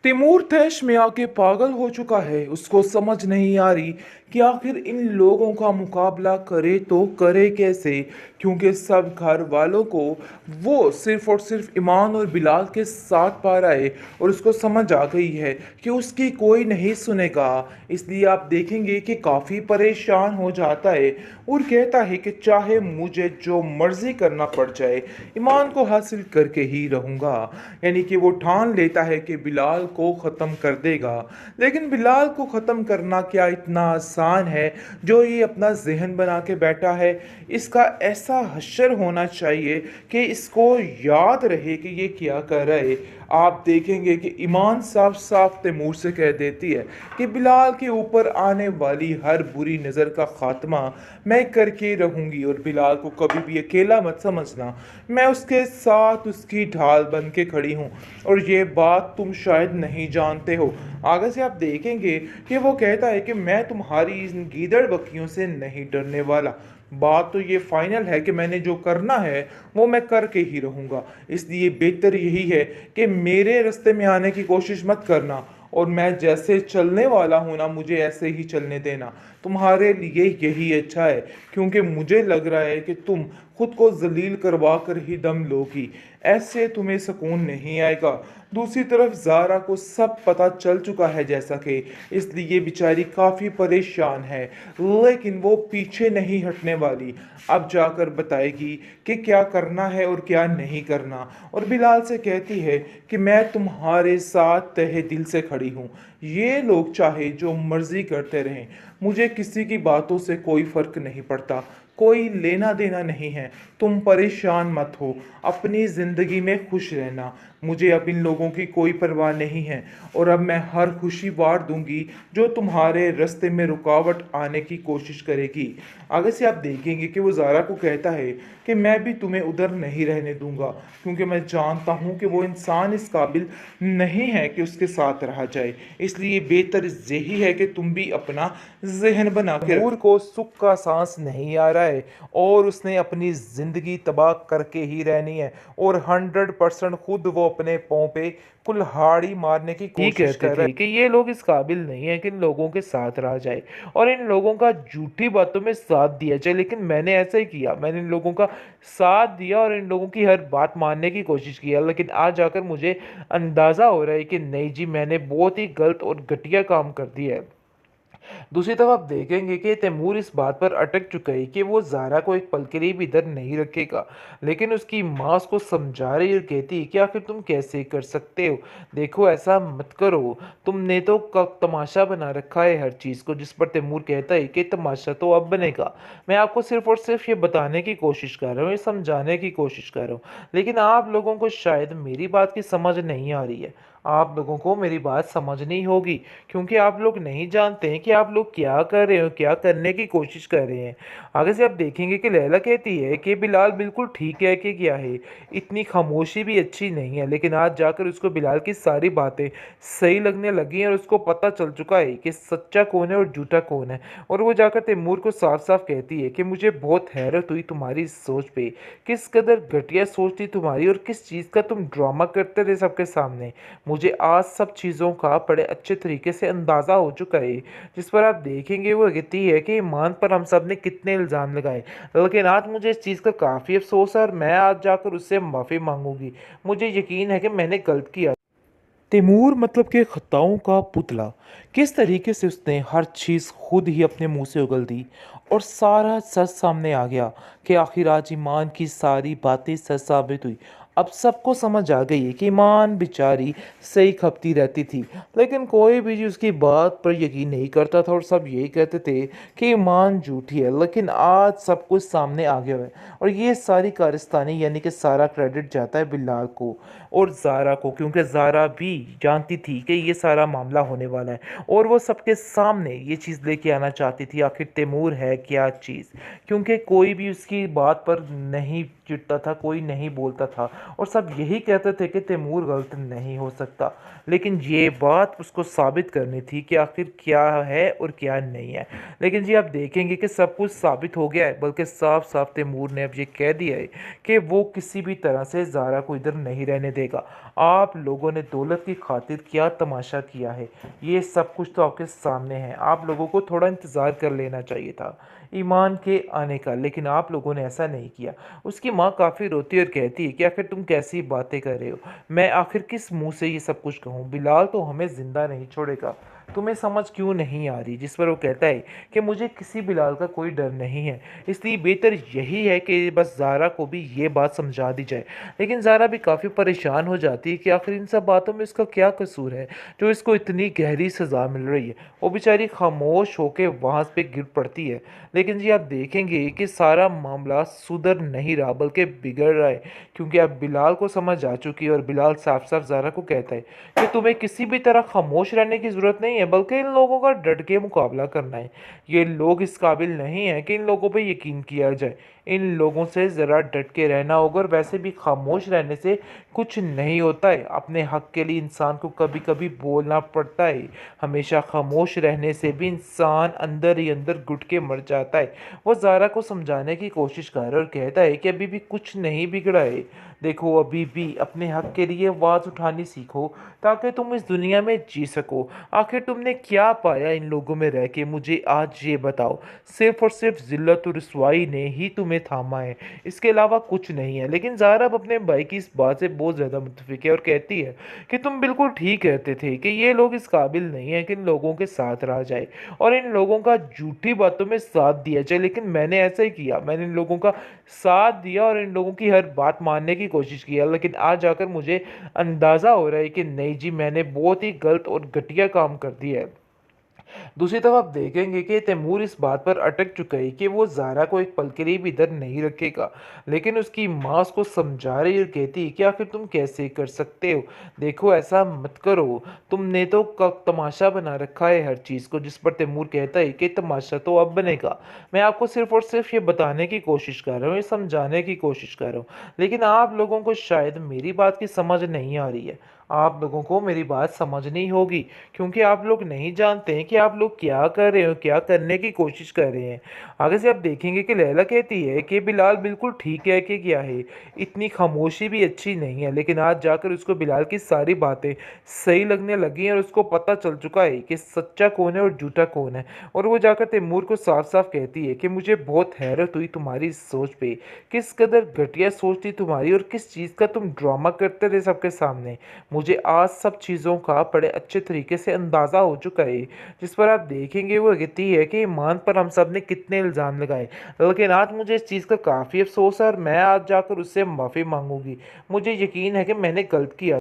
तैमूर तैश में आके पागल हो चुका है। उसको समझ नहीं आ रही कि आखिर इन लोगों का मुकाबला करे तो करे कैसे, क्योंकि सब घर वालों को वो सिर्फ और सिर्फ ईमान और बिलाल के साथ पा रहा है। और उसको समझ आ गई है कि उसकी कोई नहीं सुनेगा। इसलिए आप देखेंगे कि काफ़ी परेशान हो जाता है और कहता है कि चाहे मुझे जो मर्जी करना पड़ जाए, ईमान को हासिल करके ही रहूँगा। यानी कि वो ठान लेता है कि बिलाल को ख़त्म कर देगा। लेकिन बिलाल को ख़त्म करना क्या इतना आसान है जो ये अपना जहन बना के बैठा है। इसका ऐसा हश्र होना चाहिए कि इसको याद रहे कि ये क्या कर रहा है। आप देखेंगे कि ईमान साफ साफ तैमूर से कह देती है कि बिलाल के ऊपर आने वाली हर बुरी नज़र का खात्मा मैं करके रहूंगी, और बिलाल को कभी भी अकेला मत समझना। मैं उसके साथ उसकी ढाल बन के खड़ी हूँ, और ये बात तुम शायद नहीं जानते हो। आगे से आप देखेंगे कि वो कहता है कि मैं तुम्हारी इन गीदड़ बकरियों से नहीं डरने वाला। बात तो ये फाइनल है कि मैंने जो करना है वो मैं करके ही रहूँगा। इसलिए बेहतर यही है कि मेरे रास्ते में आने की कोशिश मत करना, और मैं जैसे चलने वाला हूँ ना, मुझे ऐसे ही चलने देना। तुम्हारे लिए यही अच्छा है, क्योंकि मुझे लग रहा है कि तुम खुद को जलील करवा कर ही दम लोगी। ऐसे तुम्हें सुकून नहीं आएगा। दूसरी तरफ ज़ारा को सब पता चल चुका है जैसा कि, इसलिए बेचारी काफ़ी परेशान है। लेकिन वो पीछे नहीं हटने वाली। अब जाकर बताएगी कि क्या करना है और क्या नहीं करना। और बिलाल से कहती है कि मैं तुम्हारे साथ तहे दिल से खड़ी हूँ। ये लोग चाहे जो मर्जी करते रहें, मुझे किसी की बातों से कोई फ़र्क नहीं पड़ता, कोई लेना देना नहीं है। तुम परेशान मत हो, अपनी ज़िंदगी में खुश रहना। मुझे अब इन लोगों की कोई परवाह नहीं है, और अब मैं हर खुशी वार दूंगी जो तुम्हारे रास्ते में रुकावट आने की कोशिश करेगी। आगे से आप देखेंगे कि वो ज़ारा को कहता है कि मैं भी तुम्हें उधर नहीं रहने दूंगा, क्योंकि मैं जानता हूँ कि वो इंसान इस काबिल नहीं है कि उसके साथ रहा जाए। इसलिए बेहतर यही है कि तुम भी अपना जहन बना के तैमूर को सुख का सांस नहीं आ रहा है, और उसने अपनी ज़िंदगी तबाह करके ही रहनी है। और 100% खुद वो अपने पाँव पे कुल्हाड़ी मारने की ही कोशिश कहते कर रहा थे कि ये लोग इस काबिल नहीं है कि इन लोगों के साथ रहा जाए और इन लोगों का झूठी बातों में साथ दिया जाए। लेकिन मैंने ऐसा ही किया, मैंने इन लोगों का साथ दिया और इन लोगों की हर बात मानने की कोशिश किया। लेकिन आज जाकर मुझे अंदाज़ा हो रहा है कि नहीं जी, मैंने बहुत ही गलत और घटिया काम कर दिया है। दूसरी तरफ आप देखेंगे कि तैमूर इस बात पर अटक चुका है कि वो ज़ारा को एक पल के लिए भी इधर नहीं रखेगा। लेकिन उसकी माँ उसको समझा रही और कहती है कि आखिर तुम कैसे कर सकते हो, देखो ऐसा मत करो, तुमने तो तमाशा बना रखा है हर चीज़ को। जिस पर तैमूर कहता है कि तमाशा तो अब बनेगा, मैं आपको सिर्फ और सिर्फ ये बताने की कोशिश कर रहा हूँ, ये समझाने की कोशिश कर रहा हूँ। लेकिन आप लोगों को शायद मेरी बात की समझ नहीं आ रही है, आप लोगों को मेरी बात समझनी होगी, क्योंकि आप लोग नहीं जानते हैं कि आप लोग क्या कर रहे हो, क्या करने की कोशिश कर रहे हैं। आगे से आप देखेंगे कि लैला कहती है कि बिलाल बिल्कुल ठीक है कि क्या है, इतनी खामोशी भी अच्छी नहीं है। लेकिन आज जाकर उसको बिलाल की सारी बातें सही लगने लगी हैं और उसको पता चल चुका है कि सच्चा कौन है और झूठा कौन है। और वो जाकर तैमूर को साफ साफ कहती है कि मुझे बहुत हैरत हुई तुम्हारी इस सोच पे, किस कदर घटिया सोच थी तुम्हारी और किस चीज़ का तुम ड्रामा करते थे सबके सामने। मुझे आज सब चीज़ों का बड़े अच्छे तरीके से अंदाज़ा हो चुका है। जिस पर आप देखेंगे वो कहती है कि ईमान पर हम सब ने कितने इल्ज़ाम लगाए, लेकिन आज मुझे इस चीज़ का काफ़ी अफसोस है और मैं आज जाकर उससे माफ़ी मांगूंगी। मुझे यकीन है कि मैंने गलत किया। तैमूर मतलब कि खताओं का पुतला, किस तरीके से उसने हर चीज़ खुद ही अपने मुंह से उगल दी, और सारा सच सामने आ गया कि आखिर आज ईमान की सारी बातें सच साबित हुई। अब सबको समझ आ गई है कि ईमान बेचारी सही खपती रहती थी, लेकिन कोई भी उसकी बात पर यकीन नहीं करता था, और सब यही कहते थे कि ईमान झूठी है। लेकिन आज सब कुछ सामने आ गया है, और ये सारी कारस्तानी यानी कि सारा क्रेडिट जाता है बिलाल को और ज़ारा को, क्योंकि ज़ारा भी जानती थी कि ये सारा मामला होने वाला है, और वो सबके सामने ये चीज़ लेके आना चाहती थी आखिर तैमूर है क्या चीज़। क्योंकि कोई भी उसकी बात पर नहीं चिढ़ता था, कोई नहीं बोलता था, और सब यही कहते थे कि तैमूर गलत नहीं हो सकता। लेकिन ये बात उसको साबित करनी थी कि आखिर क्या है और क्या नहीं है। लेकिन जी आप देखेंगे कि सब कुछ साबित हो गया है, बल्कि साफ साफ तैमूर ने अब ये कह दिया है कि वो किसी भी तरह से ज़ारा को इधर नहीं रहने देगा। आप लोगों ने दौलत की खातिर क्या तमाशा किया है, ये सब कुछ तो आपके सामने है। आप लोगों को थोड़ा इंतज़ार कर लेना चाहिए था ईमान के आने का, लेकिन आप लोगों ने ऐसा नहीं किया। उसकी माँ काफ़ी रोती है और कहती है कि आखिर तुम कैसी बातें कर रहे हो, मैं आखिर किस मुंह से ये सब कुछ कहूँ, बिलाल तो हमें ज़िंदा नहीं छोड़ेगा, तुम्हें समझ क्यों नहीं आ रही। जिस पर वो कहता है कि मुझे किसी बिलाल का कोई डर नहीं है, इसलिए बेहतर यही है कि बस ज़ारा को भी ये बात समझा दी जाए। लेकिन ज़ारा भी काफ़ी परेशान हो जाती है कि आखिर इन सब बातों में इसका क्या कसूर है जो इसको इतनी गहरी सज़ा मिल रही है। वो बेचारी खामोश होकर वहाँ पे गिर पड़ती है। लेकिन जी आप देखेंगे कि सारा मामला सुधर नहीं रहा बल्कि बिगड़ रहा है, क्योंकि अब बिलाल को समझ आ चुकी है और बिलाल साफ साफ ज़ारा को कहता है कि तुम्हें किसी भी तरह खामोश रहने की ज़रूरत नहीं है, बल्कि इन लोगों का डट के मुकाबला करना है। ये लोग इस काबिल नहीं हैं कि इन लोगों पे यकीन किया जाए। इन लोगों से ज़रा डट के रहना होगा, और वैसे भी खामोश रहने से कुछ नहीं होता है। अपने हक के लिए इंसान को कभी कभी बोलना पड़ता है। हमेशा खामोश रहने से भी इंसान अंदर ही अंदर घुट के मर जाता है। वो ज़ारा को समझाने की कोशिश कर रहा है और कहता है कि अभी भी कुछ नहीं बिगड़ा है। देखो, अभी भी अपने हक के लिए आवाज़ उठानी सीखो ताकि तुम इस दुनिया में जी सको। आखिर तुमने क्या पाया इन लोगों में रह के, मुझे आज ये बताओ। सिर्फ और सिर्फ जिल्लत और रुसवाई ने ही तुम्हें थामा है, इसके अलावा कुछ नहीं है। लेकिन ज़ारा अब अपने भाई की इस बात से बहुत ज़्यादा मुतफिक है और कहती है कि तुम बिल्कुल ठीक कहते थे कि ये लोग इस काबिल नहीं है कि इन लोगों के साथ रहा जाए और इन लोगों का झूठी बातों में साथ दिया जाए। लेकिन मैंने ऐसा ही किया, मैंने इन लोगों का साथ दिया और इन लोगों की हर बात मानने की कोशिश की है। लेकिन आज जाकर मुझे अंदाज़ा हो रहा है कि नहीं जी, मैंने बहुत ही गलत और घटिया काम कर दिया है। दूसरी तरफ आप देखेंगे कि तैमूर इस बात पर अटक चुका है कि वो ज़ारा को एक पल के लिए भी इधर नहीं रखेगा। लेकिन उसकी माँ उसको समझा रही और कहती है कि आखिर तुम कैसे कर सकते हो, देखो ऐसा मत करो, तुमने तो तमाशा बना रखा है हर चीज़ को। जिस पर तैमूर कहता है कि तमाशा तो अब बनेगा, मैं आपको सिर्फ और सिर्फ ये बताने की कोशिश कर रहा हूँ, ये समझाने की कोशिश कर रहा हूँ। लेकिन आप लोगों को शायद मेरी बात की समझ नहीं आ रही है। आप लोगों को मेरी बात समझनी होगी, क्योंकि आप लोग नहीं जानते हैं कि आप लोग क्या कर रहे हो, क्या करने की कोशिश कर रहे हैं। आगे से आप देखेंगे कि लैला कहती है कि बिलाल बिल्कुल ठीक है कि क्या है, इतनी खामोशी भी अच्छी नहीं है। लेकिन आज जाकर उसको बिलाल की सारी बातें सही लगने लगी हैं और उसको पता चल चुका है कि सच्चा कौन है और झूठा कौन है। और वो जाकर तैमूर को साफ साफ कहती है कि मुझे बहुत हैरत हुई तुम्हारी इस सोच पे, किस कदर घटिया सोच थी तुम्हारी और किस चीज़ का तुम ड्रामा करते थे सबके सामने। मुझे आज सब चीज़ों का बड़े अच्छे तरीके से अंदाज़ा हो चुका है। जिस पर आप देखेंगे वो कहती है कि ईमान पर हम सब ने कितने इल्ज़ाम लगाए, लेकिन आज मुझे इस चीज़ का काफ़ी अफसोस है और मैं आज जाकर उससे माफ़ी मांगूंगी। मुझे यकीन है कि मैंने गलत किया।